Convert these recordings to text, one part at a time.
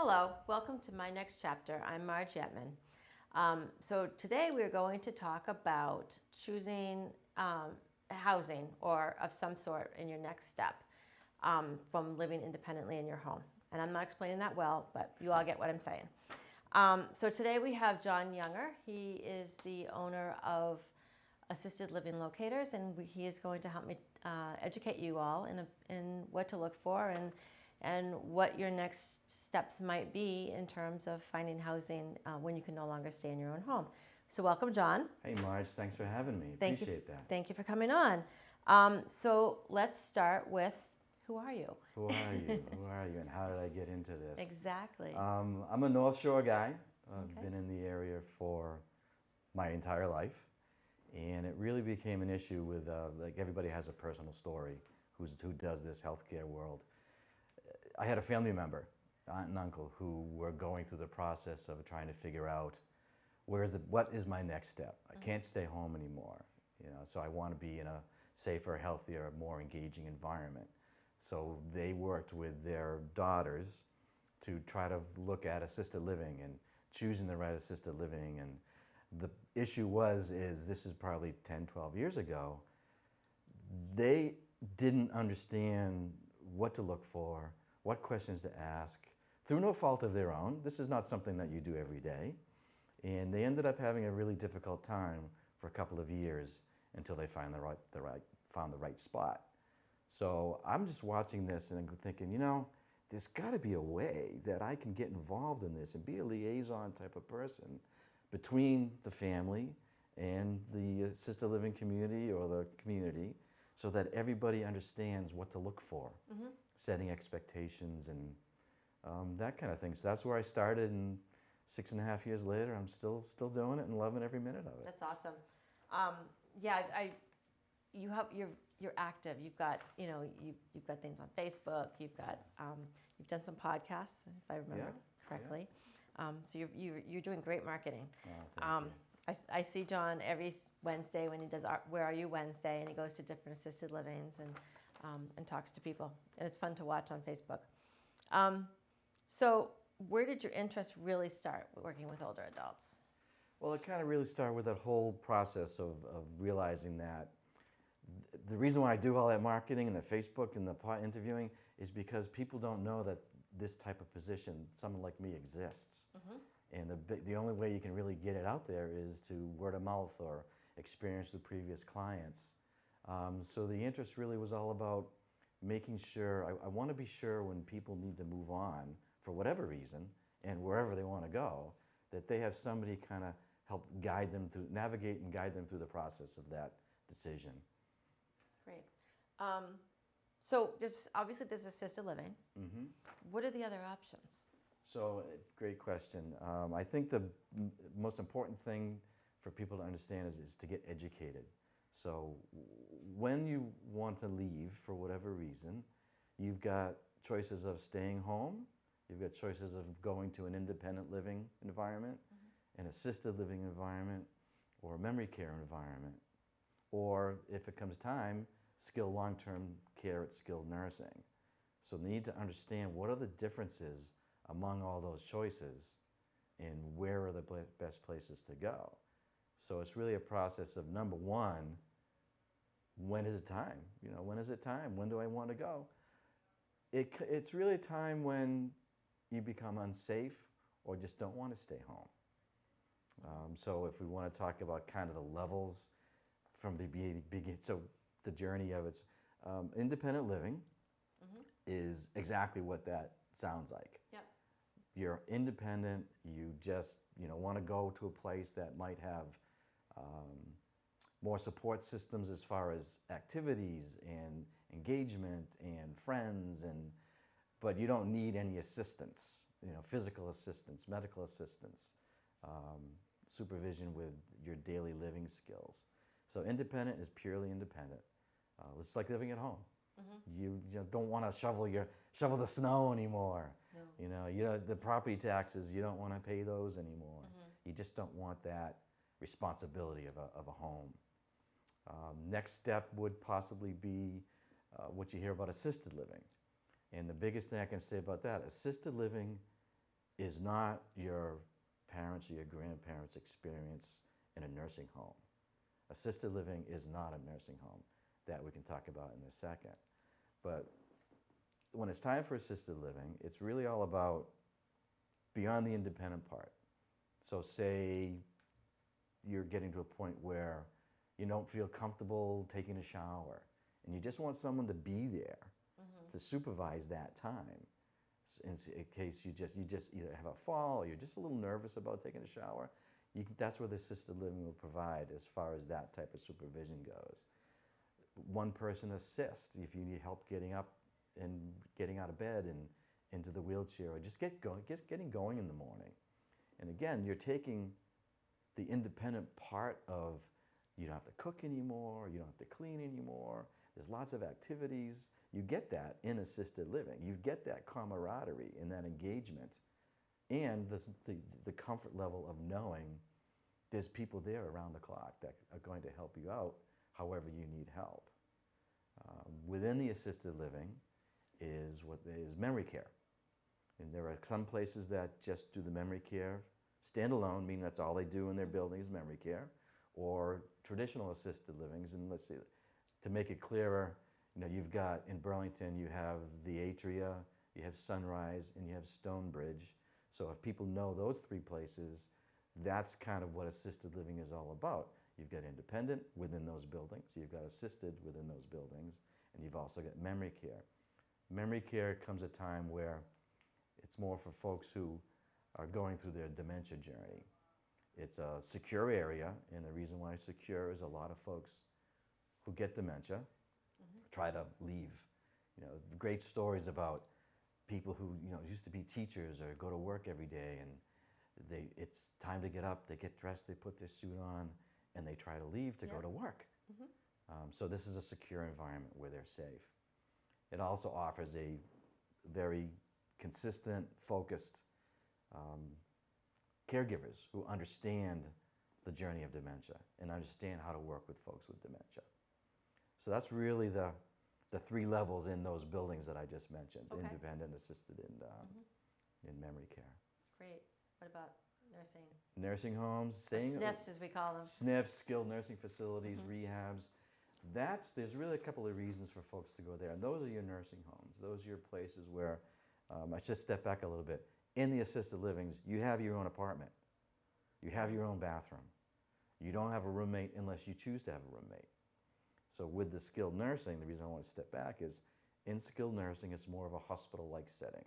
Hello, welcome to my next chapter. I'm Marge Yetman. So today we're going to talk about choosing housing or of some sort in your next step from living independently in your home. And I'm not explaining that well, but you all get what I'm saying. So today we have Jon Younger. He is the owner of Assisted Living Locators, and he is going to help me educate you all in what to look for and what your next steps might be in terms of finding housing when you can no longer stay in your own home. So welcome, Jon. Hey, Marge, thanks for having me. Appreciate that. Thank you for coming on. So let's start with, who are you? Who are you? Who are you, and how did I get into this? Exactly. I'm a North Shore guy. I've Okay. been in the area for my entire life, and it really became an issue with like everybody has a personal story who does this healthcare world. I had a family member, aunt and uncle, who were going through the process of trying to figure out what is my next step. I can't stay home anymore, so I want to be in a safer, healthier, more engaging environment. So they worked with their daughters to try to look at assisted living and choosing the right assisted living. And the issue is this is probably 10, 12 years ago, they didn't understand what to look for, what questions to ask, through no fault of their own. This is not something that you do every day. And they ended up having a really difficult time for a couple of years until they found the right spot. So I'm just watching this and I'm thinking, there's got to be a way that I can get involved in this and be a liaison type of person between the family and the assisted living community or the community, so that everybody understands what to look for, setting expectations and that kind of thing. So that's where I started, and 6.5 years later, I'm still doing it and loving every minute of it. That's awesome. You're active. You've got you've got things on Facebook. You've done some podcasts, if I remember correctly. So you're doing great marketing. Oh, thank you. I see Jon every Wednesday when he does Where Are You Wednesday, and he goes to different assisted livings and talks to people, and it's fun to watch on Facebook. So where did your interest really start working with older adults? Well, it kind of really started with that whole process of realizing that the reason why I do all that marketing and the Facebook and the interviewing is because people don't know that this type of position, someone like me, exists. And the only way you can really get it out there is to word of mouth or experience with previous clients. So the interest really was all about making sure, I want to be sure when people need to move on for whatever reason and wherever they want to go, that they have somebody kind of help guide them through, navigate and guide them through the process of that decision. Great. So obviously there's assisted living. What are the other options? So, great question. I think the most important thing for people to understand is to get educated. So when you want to leave for whatever reason, you've got choices of staying home, you've got choices of going to an independent living environment, an assisted living environment, or a memory care environment, or if it comes time, skilled long-term care at skilled nursing. So you need to understand what are the differences among all those choices and where are the best places to go. So it's really a process of, number one, when is it time? When is it time? When do I want to go? It's really a time when you become unsafe or just don't want to stay home. So if we want to talk about kind of the levels from the beginning, so the journey of it's independent living is exactly what that sounds like. Yep. You're independent, you just want to go to a place that might have more support systems as far as activities and engagement and friends, but you don't need any assistance, physical assistance, medical assistance, supervision with your daily living skills. So independent is purely independent. It's like living at home. You don't want to shovel the snow anymore. No. The property taxes, you don't want to pay those anymore. You just don't want that responsibility of a home. Next step would possibly be what you hear about assisted living. And the biggest thing I can say about that, assisted living is not your parents' or your grandparents' experience in a nursing home. Assisted living is not a nursing home. That we can talk about in a second. But when it's time for assisted living, it's really all about beyond the independent part. So say you're getting to a point where you don't feel comfortable taking a shower and you just want someone to be there to supervise that time. In case you just either have a fall or you're just a little nervous about taking a shower, that's where the assisted living will provide as far as that type of supervision goes. One person assist if you need help getting up and getting out of bed and into the wheelchair, or just getting going in the morning. And again, you're taking the independent part of, you don't have to cook anymore, you don't have to clean anymore, there's lots of activities. You get that in assisted living. You get that camaraderie and that engagement and the comfort level of knowing there's people there around the clock that are going to help you out however you need help. Within the assisted living is what is memory care. And there are some places that just do the memory care standalone, meaning that's all they do in their building is memory care, or traditional assisted livings. And let's see, to make it clearer, you've got in Burlington, you have the Atria, you have Sunrise, and you have Stonebridge. So if people know those three places, that's kind of what assisted living is all about. You've got independent within those buildings, you've got assisted within those buildings, and you've also got memory care. Memory care comes a time where it's more for folks who are going through their dementia journey. It's a secure area, and the reason why it's secure is a lot of folks who get dementia try to leave. Great stories about people who used to be teachers or go to work every day, and it's time to get up, they get dressed, they put their suit on, and they try to leave to go to work. So this is a secure environment where they're safe. It also offers a very consistent, focused caregivers who understand the journey of dementia and understand how to work with folks with dementia. So that's really the three levels in those buildings that I just mentioned: independent, assisted, and in memory care. Great. What about nursing? Nursing homes, SNFs as we call them. SNFs, skilled nursing facilities, rehabs. There's really a couple of reasons for folks to go there, and those are your nursing homes. Those are your places where, I just step back a little bit. In the assisted livings, you have your own apartment. You have your own bathroom. You don't have a roommate unless you choose to have a roommate. So with the skilled nursing, the reason I want to step back is in skilled nursing, it's more of a hospital-like setting.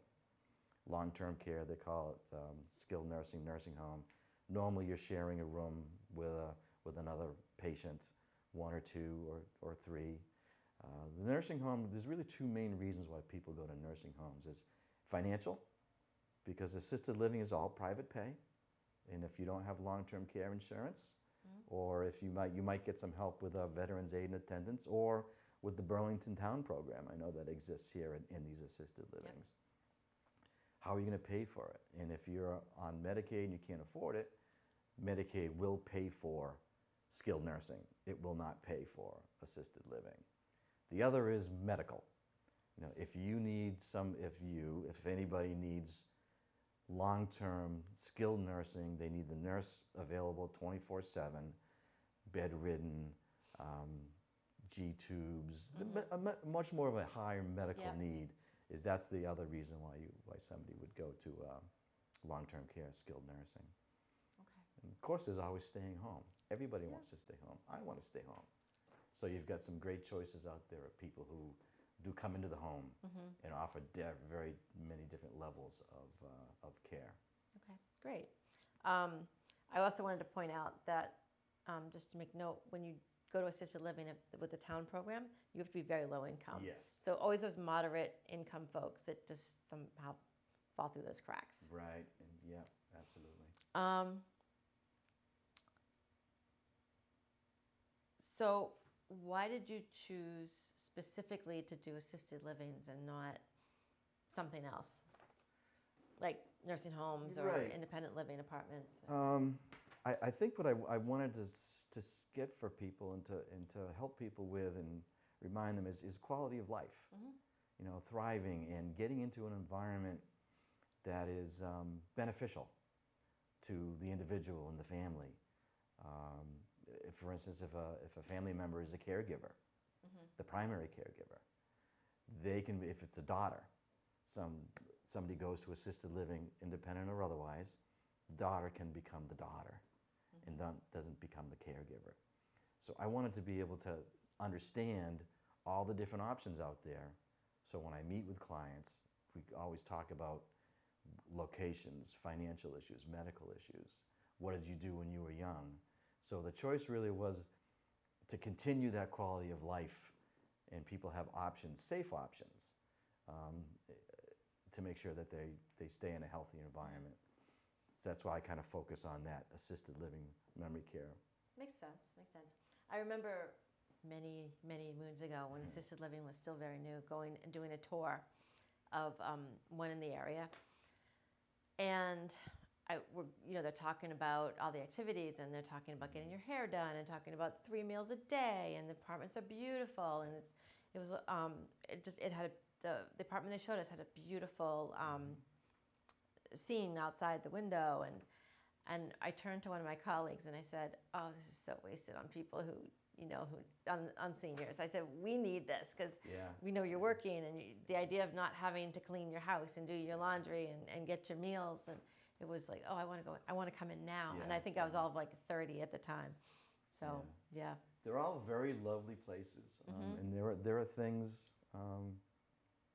Long-term care, they call it skilled nursing home. Normally you're sharing a room with another patient, one or two or three. The nursing home, there's really two main reasons why people go to nursing homes. Is financial, because assisted living is all private pay. And if you don't have long-term care insurance, or if you might get some help with Veterans Aid and Attendance, or with the Burlington Town program. I know that exists here in these assisted livings. How are you going to pay for it? And if you're on Medicaid and you can't afford it, Medicaid will pay for skilled nursing. It will not pay for assisted living. The other is medical. If anybody needs long-term skilled nursing, they need the nurse available 24/7, bedridden, G-tubes, much more of a higher medical need. That's the other reason why somebody would go to long-term care, skilled nursing. And of course, there's always staying home. Everybody wants to stay home. I want to stay home. So you've got some great choices out there of people who do come into the home and offer very many different levels of care. Okay, great. I also wanted to point out that, just to make note, when you go to assisted living with the town program, you have to be very low income. Yes. So always those moderate income folks that just somehow fall through those cracks. Right, and yeah, absolutely. So why did you choose specifically to do assisted livings and not something else? Like nursing homes or independent living apartments? I think what I wanted to get for people and to help people with and remind them is quality of life. Thriving and getting into an environment that is beneficial to the individual and the family. For instance, if a family member is a caregiver, the primary caregiver, they can be, if it's a daughter, somebody goes to assisted living, independent or otherwise, the daughter can become the daughter and doesn't become the caregiver. So I wanted to be able to understand all the different options out there. So when I meet with clients, we always talk about locations, financial issues, medical issues. What did you do when you were young? So the choice really was to continue that quality of life, and people have options, safe options, to make sure that they stay in a healthy environment. So that's why I kind of focus on that assisted living memory care. Makes sense, makes sense. I remember many, many moons ago when assisted living was still very new, going and doing a tour of one in the area. And they're talking about all the activities, and they're talking about getting your hair done, and talking about 3 meals a day, and the apartments are beautiful, and the apartment they showed us had a beautiful scene outside the window, and I turned to one of my colleagues and I said, "Oh, this is so wasted on people who on seniors." I said, "We need this because we know you're working, and the idea of not having to clean your house and do your laundry and get your meals." And it was like, "Oh, I want to come in now." And I think I was all of like 30 at the time. So yeah. They're all very lovely places, and there are things.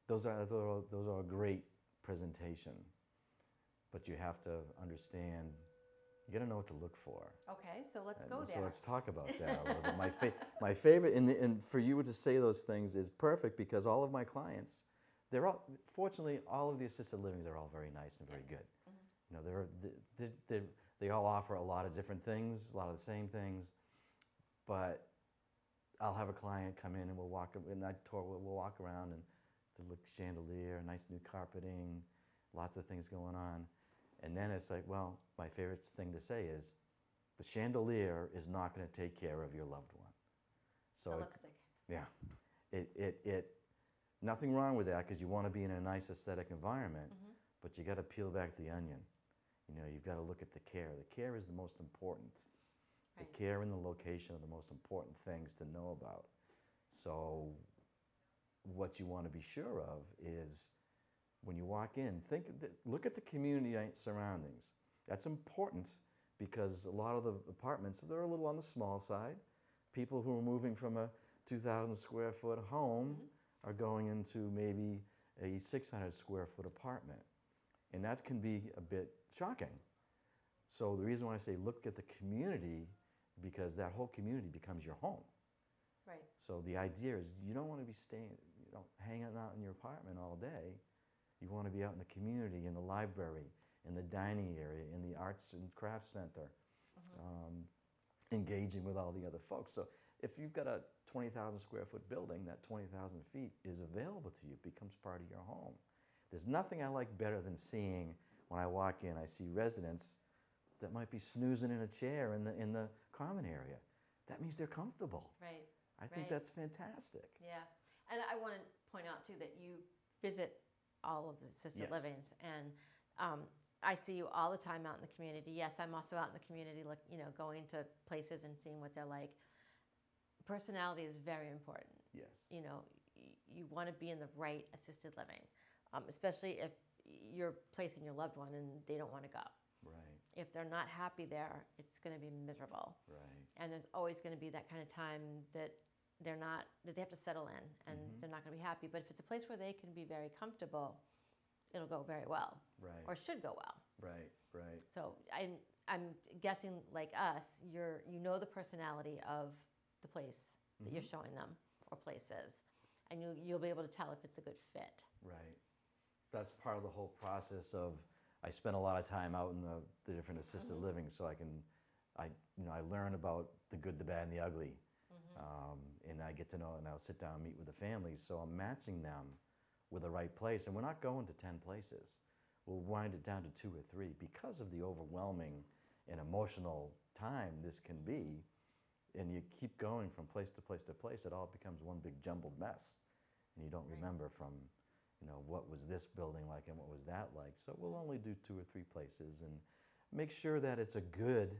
Those are a great presentation, but you have to understand. You got to know what to look for. Okay, so let's go there. So let's talk about that a little bit. My favorite, and for you to say those things is perfect, because all of my clients, fortunately, all of the assisted livings are all very nice and very good. They all offer a lot of different things, a lot of the same things, but I'll have a client come in and we'll walk around, and the chandelier, nice new carpeting, lots of things going on. And then it's like, well, my favorite thing to say is, the chandelier is not going to take care of your loved one. So lipstick. Nothing wrong with that, because you want to be in a nice aesthetic environment, but you got to peel back the onion. You've got to look at the care. The care is the most important. Right. The care and the location are the most important things to know about. So what you want to be sure of is, when you walk in, look at the community surroundings. That's important, because a lot of the apartments, they're a little on the small side. People who are moving from a 2,000 square foot home are going into maybe a 600 square foot apartment. And that can be a bit shocking. So the reason why I say look at the community, because that whole community becomes your home. Right. So the idea is, you don't want to be hanging out in your apartment all day. You want to be out in the community, in the library, in the dining area, in the arts and crafts center, engaging with all the other folks. So if you've got a 20,000 square foot building, that 20,000 feet is available to you, becomes part of your home. There's nothing I like better than seeing, when I walk in, I see residents that might be snoozing in a chair in the common area. That means they're comfortable. Right. I think that's fantastic. Yeah. And I want to point out too that you visit all of the assisted livings, and I see you all the time out in the community. Yes, I'm also out in the community, going to places and seeing what they're like. Personality is very important. Yes. You want to be in the right assisted living, especially if you're placing your loved one and they don't want to go. Right. If they're not happy there, it's going to be miserable. Right. And there's always going to be that kind of time that they have to settle in, and they're not going to be happy. But if it's a place where they can be very comfortable, it'll go very well. Right. Or should go well. Right. Right. So I'm guessing, like us, you know the personality of the place that you're showing them, or places, and you'll be able to tell if it's a good fit. Right. That's part of the whole process of, I spend a lot of time out in the different assisted living, so I learn about the good, the bad, and the ugly. And I get to know, and I'll sit down and meet with the families, so I'm matching them with the right place. And we're not going to 10 places. We'll wind it down to 2 or 3, because of the overwhelming and emotional time this can be. And you keep going from place to place to place, it all becomes one big jumbled mess. And you don't remember from, what was this building like and what was that like. So we'll only do 2 or 3 places and make sure that it's a good,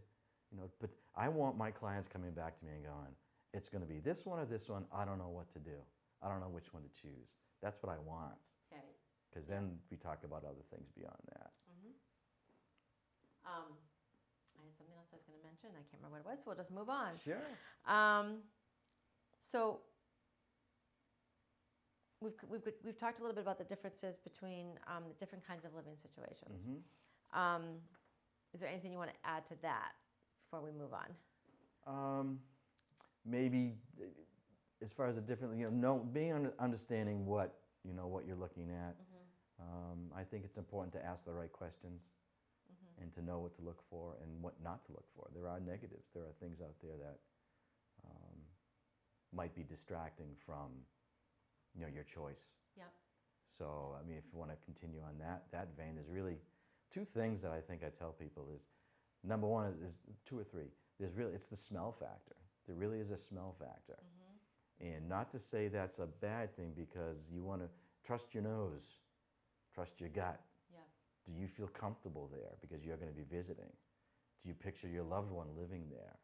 but I want my clients coming back to me and going, it's going to be this one or this one. I don't know what to do. I don't know which one to choose. That's what I want. Okay. Because then we talk about other things beyond that. Mm-hmm. I had something else I was going to mention. I can't remember what it was, so we'll just move on. Sure. So we've talked a little bit about the differences between the different kinds of living situations. Mm-hmm. Is there anything you want to add to that before we move on? Maybe as far as a different, understanding what you're looking at. Mm-hmm. I think it's important to ask the right questions. Mm-hmm. And to know what to look for and what not to look for. There are negatives. There are things out there that might be distracting from, your choice. Yep. So, if you want to continue on that vein, there's really 2 things that I think I tell people is, number one is 2 or 3. It's the smell factor. There really is a smell factor. Mm-hmm. And not to say that's a bad thing, because you want to trust your nose, trust your gut. Do you feel comfortable there because you're going to be visiting? Do you picture your loved one living there?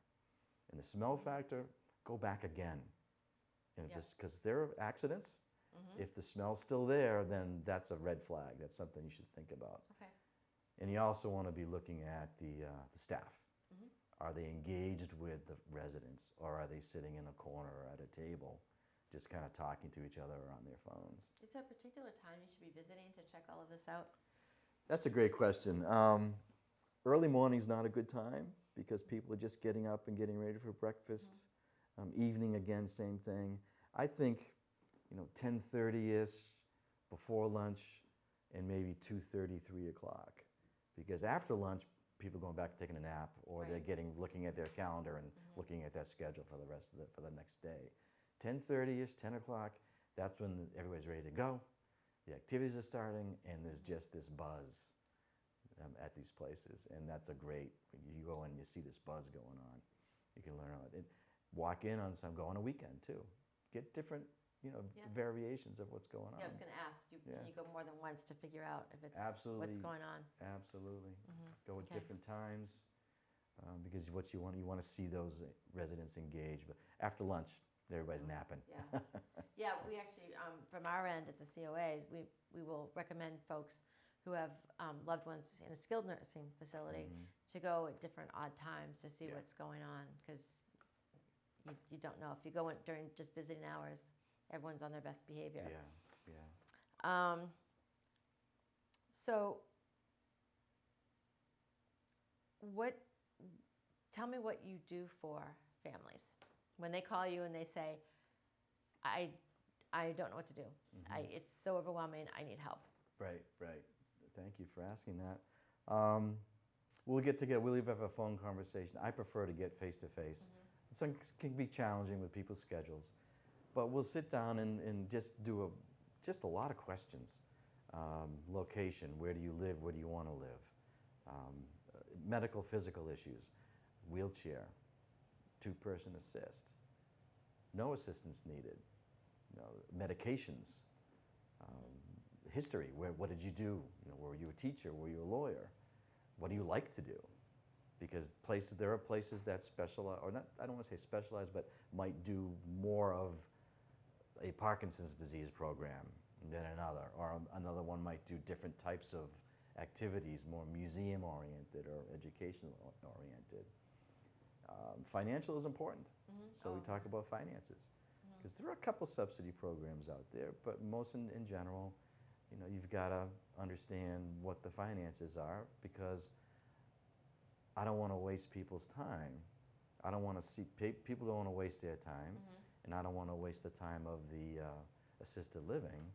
And the smell factor, go back again. Because there are accidents. Mm-hmm. If the smell's still there, then that's a red flag. That's something you should think about. Okay. And you also want to be looking at the staff. Mm-hmm. Are they engaged with the residents, or are they sitting in a corner or at a table, just kind of talking to each other or on their phones? Is there a particular time you should be visiting to check all of this out? That's a great question. Early morning's not a good time because people are just getting up and getting ready for breakfast. Mm-hmm. Evening, again, same thing. I think, 10:30ish before lunch, and maybe 2:30, 3 o'clock. Because after lunch, people going back and taking a nap, or Right. they're looking at their calendar and Mm-hmm. looking at their schedule for the next day. 10:30ish, 10 o'clock, that's when everybody's ready to go. The activities are starting, and there's just this buzz at these places, and that's a great. You go in and you see this buzz going on. You can learn about it. Walk in on go on a weekend too. Get different, variations of what's going on. Yeah, I was going to ask you. Yeah. Can you go more than once to figure out if it's Absolutely. what's going on? Absolutely. Mm-hmm. Go at Okay. different times, because what you want to see those residents engaged. But after lunch, everybody's napping. Yeah. Yeah, we actually, from our end at the COAs, we will recommend folks who have loved ones in a skilled nursing facility Mhm. to go at different odd times to see Yeah. what's going on, because you don't know. If you go in during just visiting hours, everyone's on their best behavior. Yeah. So tell me what you do for families when they call you and they say, I don't know what to do. Mhm. It's so overwhelming. I need help. Right. Thank you for asking that. We'll get together. We'll have a phone conversation. I prefer to get face to face. Some can be challenging with people's schedules, but we'll sit down and just do a lot of questions. Location, where do you live? Where do you want to live? Medical, physical issues, wheelchair, 2-person assist, no assistance needed, medications, history. What did you do? Were you a teacher? Were you a lawyer? What do you like to do? Because there are places that specialize, or not, I don't want to say specialize, but might do more of a Parkinson's disease program than another, or another one might do different types of activities, more museum-oriented or educational-oriented. Financial is important, so we talk about finances. Because there are a couple subsidy programs out there, but most in general, you've got to understand what the finances are, because I don't want to waste people's time. I don't want to see, people don't want to waste their time, and I don't want to waste the time of the assisted living.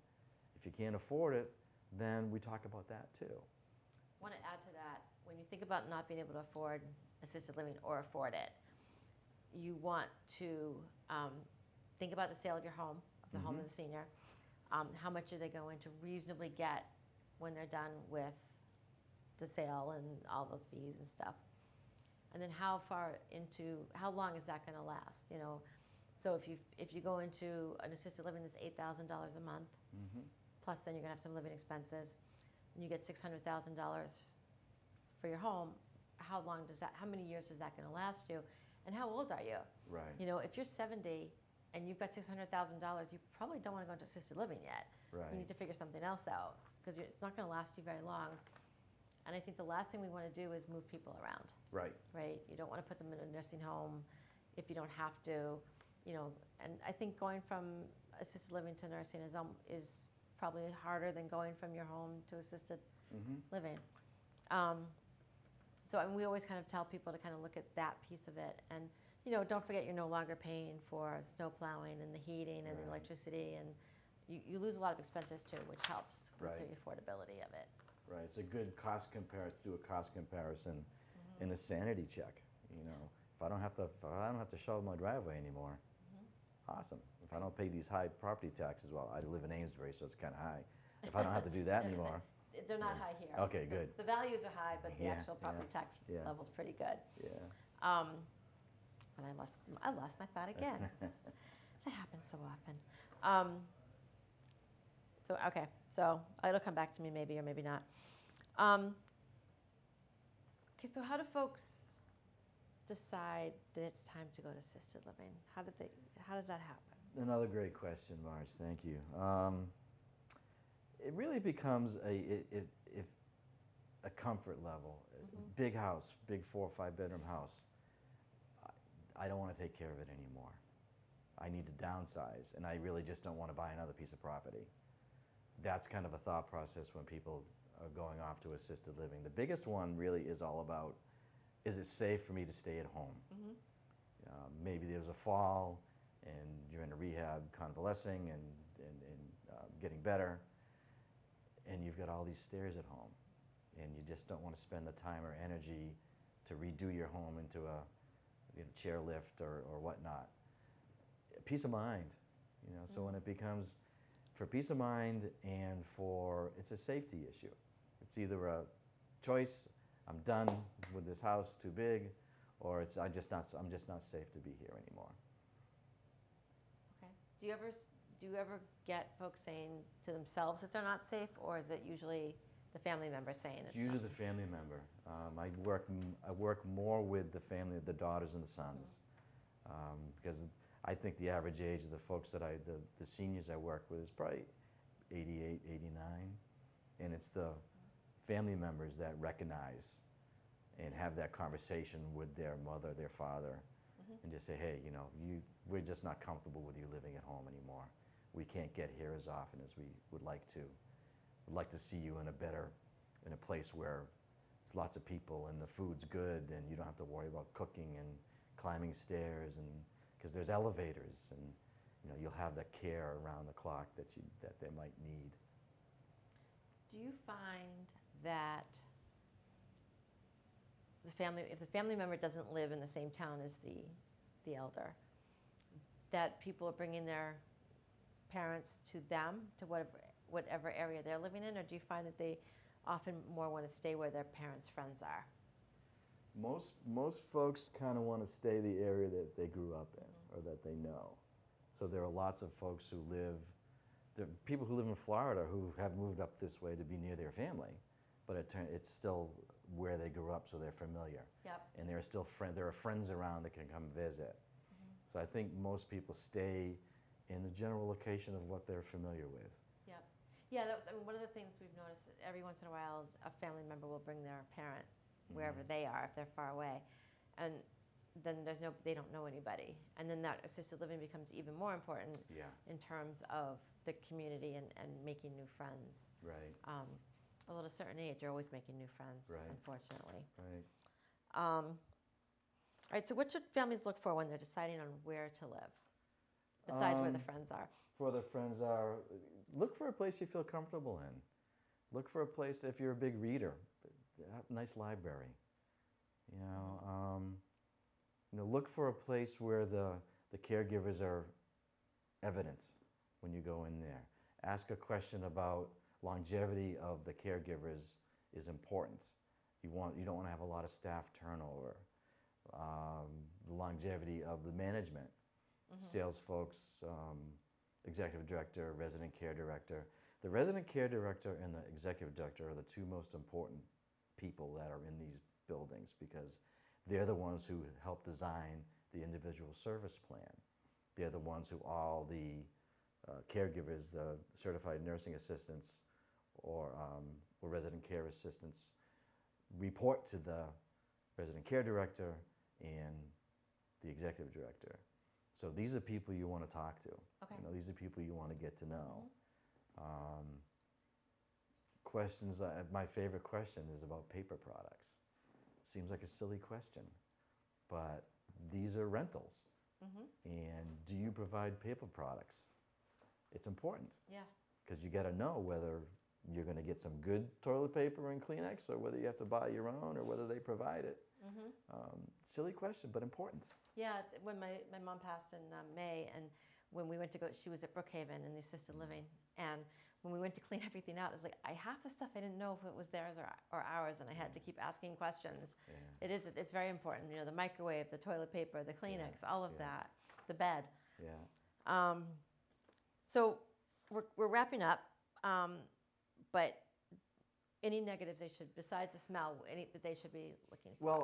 If you can't afford it, then we talk about that too. I want to add to that, when you think about not being able to afford assisted living or afford it, you want to think about the sale of your home, of the home of the senior. How much are they going to reasonably get when they're done with the sale and all the fees and stuff? And then how long is that going to last? So if you go into an assisted living that's $8,000 a month, plus then you're going to have some living expenses, and you get $600,000 for your home, how many years is that going to last you? And how old are you? Right. You know, if you're 70 and you've got $600,000, you probably don't want to go into assisted living yet. Right. You need to figure something else out because it's not going to last you very long. And I think the last thing we want to do is move people around. Right. Right? You don't want to put them in a nursing home if you don't have to. You know, and I think going from assisted living to nursing is probably harder than going from your home to assisted living. So we always kind of tell people to kind of look at that piece of it. And, you know, don't forget you're no longer paying for snow plowing and the heating and the electricity. And you lose a lot of expenses too, which helps with the affordability of it. Right. It's a good cost comparison and a sanity check. You know, if I don't have to shovel my driveway anymore, awesome. If I don't pay these high property taxes, well, I live in Amesbury, so it's kind of high. If I don't have to do that anymore. They're not high here. Okay, good. The values are high, but the actual property tax level's pretty good. Yeah. And I lost my thought again. That happens so often. So it'll come back to me maybe or maybe not. Okay, so how do folks decide that it's time to go to assisted living? How does that happen? Another great question, Marge. Thank you. It really becomes a comfort level. Big house, big 4 or 5 bedroom house. I don't want to take care of it anymore. I need to downsize, and I really just don't want to buy another piece of property. That's kind of a thought process when people are going off to assisted living. The biggest one really is all about, is it safe for me to stay at home? Maybe there's a fall, and you're in a rehab convalescing and getting better, and you've got all these stairs at home, and you just don't want to spend the time or energy to redo your home into a chairlift or whatnot. Peace of mind, so when it becomes for peace of mind and it's a safety issue. It's either a choice, I'm done with this house, too big, or I'm just not safe to be here anymore. Okay. Do you ever get folks saying to themselves that they're not safe, or is it usually the family member saying it? It's usually the family member. I work more with the family, the daughters and the sons, because I think the average age of the folks the seniors I work with is probably 88, 89, and it's the family members that recognize and have that conversation with their mother, their father, and just say, hey, we're just not comfortable with you living at home anymore. We can't get here as often as we would like to. We'd like to see you in a place where it's lots of people and the food's good and you don't have to worry about cooking and climbing stairs, and because there's elevators, and you'll have the care around the clock that they might need. Do you find that if the family member doesn't live in the same town as the elder, that people are bringing their parents to them, to whatever area they're living in, or do you find that they often more want to stay where their parents' friends are? Most folks kind of want to stay the area that they grew up in or that they know. So there are lots of folks there are people who live in Florida who have moved up this way to be near their family, but it's still where they grew up, so they're familiar. Yep. And there are friends around that can come visit. So I think most people stay in the general location of what they're familiar with. Yep. Yeah, one of the things we've noticed. Every once in a while, a family member will bring their parent wherever they are if they're far away, and then they don't know anybody, and then that assisted living becomes even more important in terms of the community and making new friends. Right. Although at a certain age, you're always making new friends, unfortunately. Right. All right, so what should families look for when they're deciding on where to live, besides where the friends are? Where the friends are, look for a place you feel comfortable in. Look for a place, if you're a big reader, a nice library. Look for a place where the caregivers are evidence when you go in there. Ask a question about longevity of the caregivers is important. You don't want to have a lot of staff turnover. The longevity of the management, sales folks, executive director, resident care director. The resident care director and the executive director are the two most important people that are in these buildings because they're the ones who help design the individual service plan. They're the ones who all the caregivers, the certified nursing assistants or resident care assistants report to the resident care director and the executive director. So these are people you want to talk to. Okay. You know, these are people you want to get to know. Questions, my favorite question is about paper products. Seems like a silly question, but these are rentals. And do you provide paper products? It's important. Yeah. Because you got to know whether you're going to get some good toilet paper and Kleenex or whether you have to buy your own or whether they provide it. Silly question, but important. Yeah, when my mom passed in May, and when we went to go, she was at Brookhaven in the assisted living, and when we went to clean everything out, it was like, half the stuff I didn't know if it was theirs or ours, and I had to keep asking questions. Yeah. It's very important, you know, the microwave, the toilet paper, the Kleenex, all of that, the bed. Yeah. So we're wrapping up, but any negatives they should, besides the smell, any that they should be looking for? Well,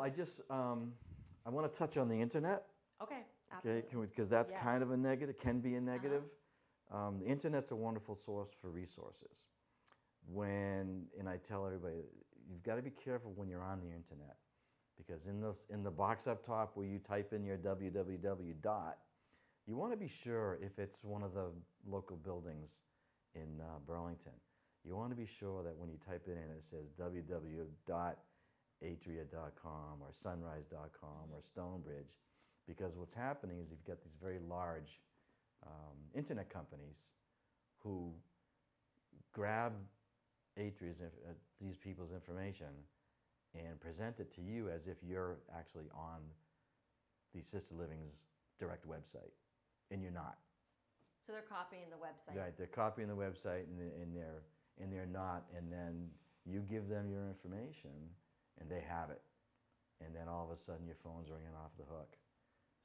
I want to touch on the internet. Okay, absolutely. Okay, because that's Yes. kind of a negative, can be a negative. The internet's a wonderful source for resources. And I tell everybody, you've got to be careful when you're on the internet, because in the box up top where you type in your www dot, you want to be sure if it's one of the local buildings in Burlington. You want to be sure that when you type it in, it says www.atria.com or sunrise.com or Stonebridge, because what's happening is you've got these very large internet companies who grab these people's information and present it to you as if you're actually on the Assisted Living's direct website, and you're not. So they're copying the website. Right, they're copying the website and they're not, and then you give them your information and they have it, and then all of a sudden your phone's ringing off the hook.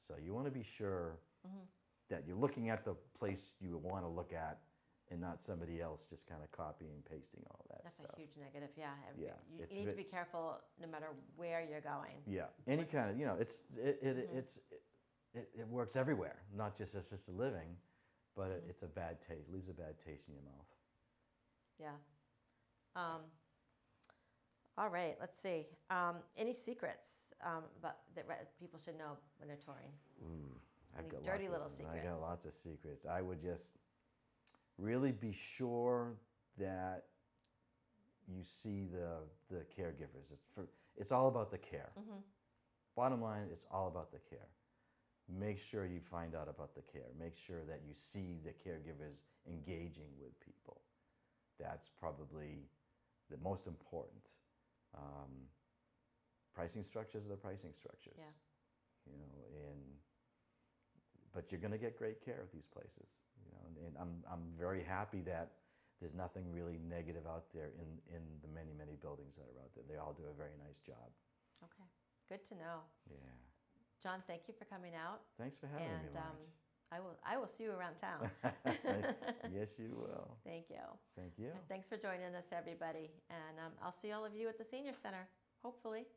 So you want to be sure that you're looking at the place you want to look at and not somebody else just kind of copying and pasting all that That's stuff. a huge negative, yeah. Yeah, You it's need to be careful no matter where you're going. Yeah, any kind of, you know, it works everywhere, not just assisted living, but it's a bad taste, leaves a bad taste in your mouth. Yeah. All right, let's see. Any secrets that people should know when they're touring? I've Any got dirty lots little of, secrets? I got lots of secrets. I would just really be sure that you see the caregivers. It's all about the care. Bottom line, it's all about the care. Make sure you find out about the care. Make sure that you see the caregivers engaging with people. That's probably the most important. Pricing structures are the pricing structures. Yeah. You know, but you're going to get great care at these places. You know, and I'm very happy that there's nothing really negative out there in the many buildings that are out there. They all do a very nice job. Okay, good to know. Yeah. John, thank you for coming out. Thanks for having me, Marge. I will see you around town. Yes, you will. Thank you. Thank you. And thanks for joining us, everybody. And I'll see all of you at the Senior Center, hopefully.